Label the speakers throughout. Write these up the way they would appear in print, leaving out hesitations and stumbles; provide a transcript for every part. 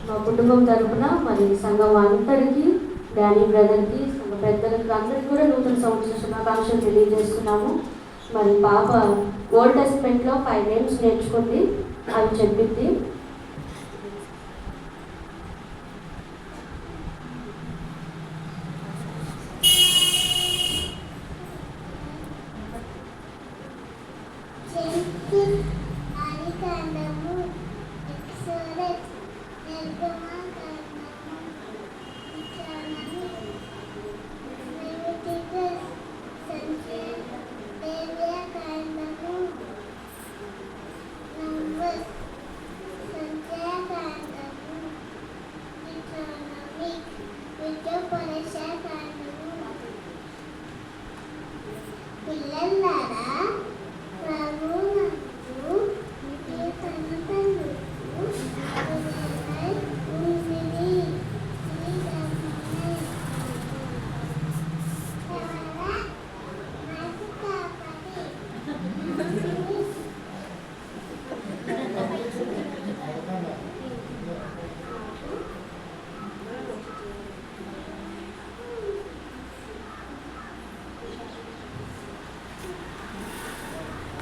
Speaker 1: మా కుటుంబం తరఫున మరి సంఘం అందరికీ, డానీ బ్రదర్కి, సంఘ పెద్దలకి అందరికీ కూడా నూతన సంవత్సర శుభాకాంక్షలు తెలియజేస్తున్నాము. మరి పాప ఓల్డ్ టెస్ట్మెంట్లో 5 నేమ్స్ నేర్చుకుంది, అవి చెప్పింది.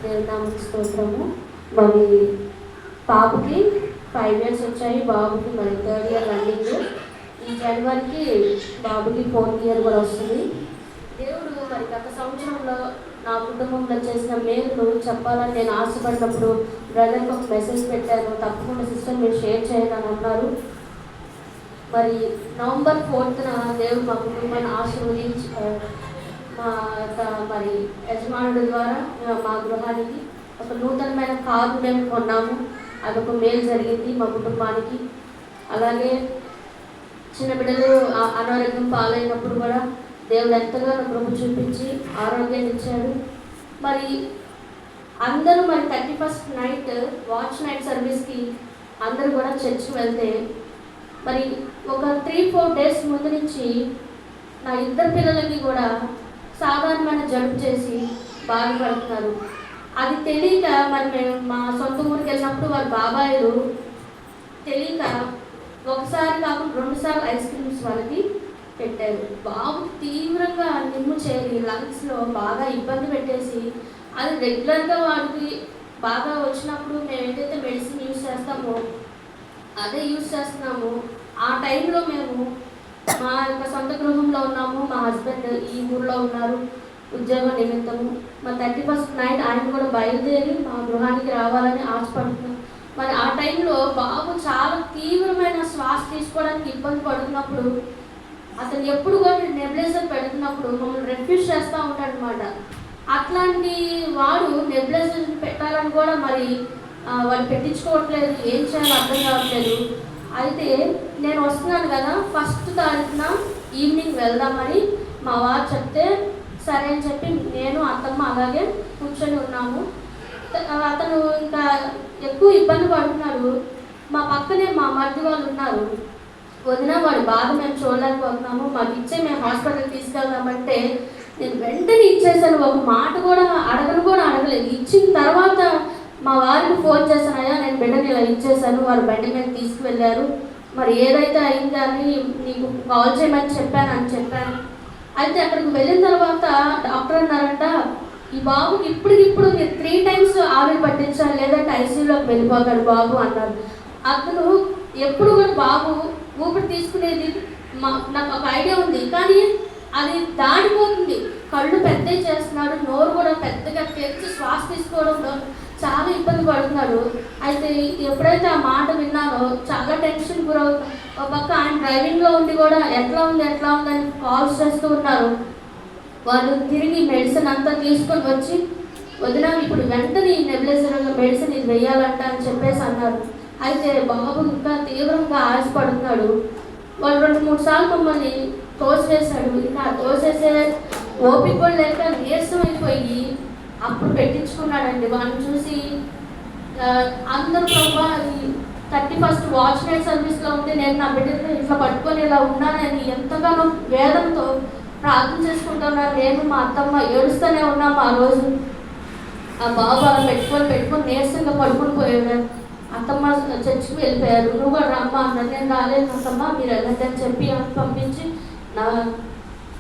Speaker 1: దేవునామకి స్తోత్రము. మరి పాపకి 5 years వచ్చాయి, బాబుకి మరి 3rd year రన్నింగ్. ఈ జనవరికి బాబుకి 4th year కూడా వస్తుంది. దేవుడు మరి గత సంవత్సరంలో నా కుటుంబంలో చేసిన మేలు చెప్పాలని నేను ఆశపడినప్పుడు బ్రదర్కి ఒక మెసేజ్ పెట్టాను, తప్పకుండా సిస్టర్ మీరు షేర్ చేయాలని అన్నారు. మరి November 4th దేవుడు మా కుటుంబాన్ని ఆశీర్వదించి మా మరి యజమానుడి ద్వారా మా గృహానికి ఒక నూతనమైన కారు మేము కొన్నాము. అదొక మేలు జరిగింది మా కుటుంబానికి. అలాగే చిన్న బిడ్డలు అనారోగ్యం పాలైనప్పుడు కూడా దేవుడు ఎంతగానో కృప చూపించి ఆరోగ్యాన్ని ఇచ్చాడు. మరి అందరూ మరి 31st నైట్ వాచ్ నైట్ సర్వీస్కి అందరూ కూడా చర్చికి వెళ్తే మరి ఒక 3-4 days ముందు నుంచి నా 2 పిల్లలకి కూడా సాధారణమైన జలుబు చేసి బాధపడుతున్నారు. అది తెలియక మరి మేము మా సొంత ఊరికి వెళ్ళినప్పుడు వారి బాబాయిలు తెలియక ఒకసారి కాకుండా 2 సార్లు ఐస్ క్రీమ్స్ వాళ్ళకి పెట్టారు. బాబు తీవ్రంగా నిమ్ము చేరి లంగ్స్లో బాగా ఇబ్బంది పెట్టేసి అది రెగ్యులర్గా వాడికి బాగా వచ్చినప్పుడు మేము ఏదైతే మెడిసిన్ యూజ్ చేస్తామో అదే యూజ్ చేస్తున్నాము. ఆ టైంలో మేము మా యొక్క సొంత గృహంలో ఉన్నాము, మా హస్బెండ్ ఈ ఊర్లో ఉన్నారు ఉద్యోగ నిమిత్తము. మా 31st నైట్ ఆయన కూడా బయలుదేరి మా గృహానికి రావాలని ఆశపడుతున్నాం. మరి ఆ టైంలో బాబు చాలా తీవ్రమైన శ్వాస తీసుకోవడానికి ఇబ్బంది పడుతున్నప్పుడు అతను ఎప్పుడు కూడా నెబులైజర్ పెడుతున్నప్పుడు మమ్మల్ని రిఫ్యూజ్ చేస్తూ ఉంటాడు అనమాట. అట్లాంటి వాడు నెబులైజర్ పెట్టాలని కూడా మరి వాళ్ళు పెట్టించుకోవట్లేదు, ఏం చేయాలో అర్థం కావట్లేదు. అయితే నేను వస్తున్నాను కదా 1st తారీఖున ఈవినింగ్ వెళ్దామని మా వారు చెప్తే సరే అని చెప్పి నేను అత్తమ్మ అలాగే కూర్చొని ఉన్నాము. అతను ఇంకా ఎక్కువ ఇబ్బంది పడుతున్నాడు. మా పక్కనే మా మరిది వాళ్ళు ఉన్నారు. వదిన వాడి బాధ మేము చూడలేకపోతున్నాము, మాకు ఇచ్చే మేము హాస్పిటల్కి తీసుకెళ్దామంటే నేను వెంటనే ఇచ్చేసాను. ఒక మాట కూడా అడగలేదు. ఇచ్చిన తర్వాత మా వారికి ఫోన్ చేశాను, అయ్యా నేను బిడ్డని ఇలా ఇచ్చేసాను, వారు బండి మీద తీసుకువెళ్ళారు, మరి ఏదైతే అయిందని నీకు కాల్ చేయమని చెప్పాను. అయితే అక్కడికి వెళ్ళిన తర్వాత డాక్టర్ అన్నారంట, ఈ బాబుకి ఇప్పటికిప్పుడు మీరు 3 times ఆవిరి పట్టించాలి, లేదంటే ఐసీయూలోకి వెళ్ళిపోతాడు బాబు అన్నారు. అతను ఎప్పుడు కూడా బాబు ఊపిరి తీసుకునేది నాకు ఒక ఐడియా ఉంది, కానీ అది దాడిపోతుంది. కళ్ళు పెద్దవి చేస్తున్నాడు, నోరు కూడా పెద్దగా తెరిచి శ్వాస తీసుకోవడంలో చాలా ఇబ్బంది పడుతున్నాడు. అయితే ఎప్పుడైతే ఆ మాట విన్నానో చాలా టెన్షన్ గురవుతుంది. ఒక పక్క ఆయన డ్రైవింగ్లో ఉండి కూడా ఎట్లా ఉందని కాల్స్ చేస్తూ ఉన్నారు. వాళ్ళు తిరిగి మెడిసిన్ అంతా తీసుకొని వచ్చి వదిన ఇప్పుడు వెంటనే నెబులైజర్ మెడిసిన్ ఇది వేయాలంట అని చెప్పేసి అన్నారు. అయితే బాబు ఇంకా తీవ్రంగా ఆశపడుతున్నాడు. వాళ్ళు 2-3 సార్లు మమ్మల్ని తోసివేశాడు. ఇంకా తోసేసే ఓపిక కూడా లేక నీరసం అయిపోయి అప్పుడు పెట్టించుకున్నాడండి. వాళ్ళని చూసి అందరూ ప్రభా 31st వాచ్ నైట్ సర్వీస్లో ఉంటే నేను నా బిడ్డను ఇట్లా పట్టుకొని ఇలా ఉన్నానని ఎంతగానో వేదనతో ప్రార్థన చేసుకుంటున్నాను. నేను మా అత్తమ్మ ఏడుస్తూనే ఉన్నాము. ఆ రోజు ఆ బాబు అలా పెట్టుకొని నీరసంగా పడుకుని పోయాడు. అత్తమ్మ చర్చికి వెళ్ళిపోయారు, నువ్వు కూడా రమ్మా అన్నారు. నేను రాలేదు అత్తమ్మ, మీరు వెళ్ళండి అని చెప్పి పంపించి నా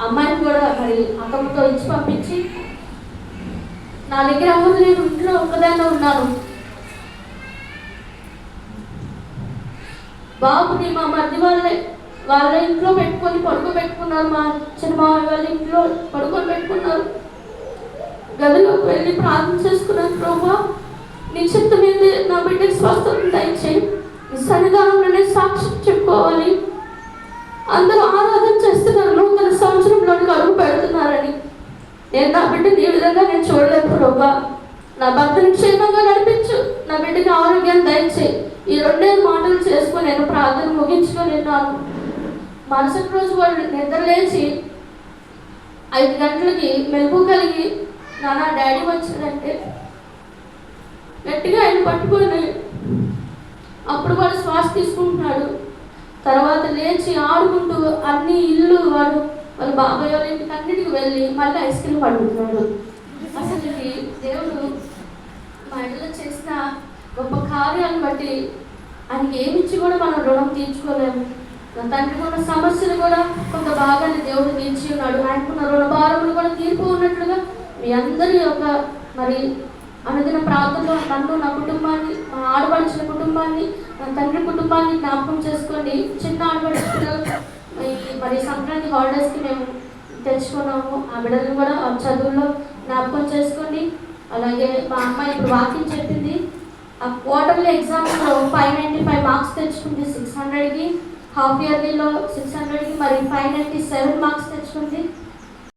Speaker 1: అమ్మాయిని కూడా మరి అత్తమ్మతో ఇచ్చి పంపించి నా దగ్గర ఎవరు లేరు, ఇంట్లో ఒక్కదాన్ని ఉన్నాను. బాబుని మా మధ్య వాళ్ళ ఇంట్లో పెట్టుకొని పడుకోబెట్టుకున్నారు. మా చిన్న మామయ్య వాళ్ళ ఇంట్లో పడుకొని పెట్టుకున్నారు. గదిలోకి వెళ్ళి ప్రార్థన చేసుకున్నాను. ప్రభువా, నీ చిత్తం మీద నా బిడ్డకి స్వస్థత దయచేయి, నీ సన్నిధానంలోనే సాక్షి చెప్పుకోవాలి, అందరూ ఆరాధన చేస్తున్నారు, నూతన సంవత్సరంలోకి అడుగు పెడుతున్నారని. నేను నా బిడ్డని ఈ విధంగా నేను చూడలేదు ప్రభువా. నా భర్తని క్షేమంగా నడిపించు, నా బిడ్డకి ఆరోగ్యాన్ని దయచేయి. ఈ 2 మాటలు చేసుకొని నేను ప్రార్థన ముగించుకొని ఉన్నాను. మరుసటి రోజు వాళ్ళు నిద్ర లేచి 5 గంటలకి మెలుపు కలిగి, నాన్న డాడీ వచ్చాడంటే గట్టిగా ఆయన పట్టుకొని అప్పుడు వాడు శ్వాస తీసుకుంటున్నాడు. తర్వాత లేచి ఆడుకుంటూ అన్ని ఇల్లు వాళ్ళ బాబాయ్ వాళ్ళ ఇంటికి అన్నిటికి వెళ్ళి మళ్ళీ ఐస్ క్రీమ్ పడుకుంటున్నాడు. అసలు దేవుడు మా ఇళ్ళలో చేసిన గొప్ప కార్యాలను బట్టి ఆయనకి ఏమిచ్చి కూడా మనం రుణం తీర్చుకోలేము. నా తండ్రికి ఉన్న సమస్యలు కూడా కొంత భాగాన్ని దేవుడు తీర్చి ఉన్నాడు. ఆయనకున్న రుణభారములు కూడా తీర్పు ఉన్నట్లుగా మీ అందరి యొక్క మరి అనుదిన ప్రాంతంలో నన్ను, నా కుటుంబాన్ని, మా ఆడపడిచిన కుటుంబాన్ని, నా తండ్రి కుటుంబాన్ని జ్ఞాపకం చేసుకోండి. చిన్న ఆడపడిచిన పిల్లలు మరి సంక్రాంతి హాలిడేస్కి మేము తెచ్చుకున్నాము. ఆ బిడ్డలను కూడా చదువుల్లో జ్ఞాపకం చేసుకోండి. అలాగే మా అమ్మాయి ఇప్పుడు వాకింగ్ చెప్పింది, ఆ క్వార్టర్లీ ఎగ్జామ్స్లో 595 మార్క్స్ తెచ్చుకుంది. 600కి, హాఫ్ ఇయర్లీలో 600కి, మరి 597 మార్క్స్ తెచ్చుకుంది.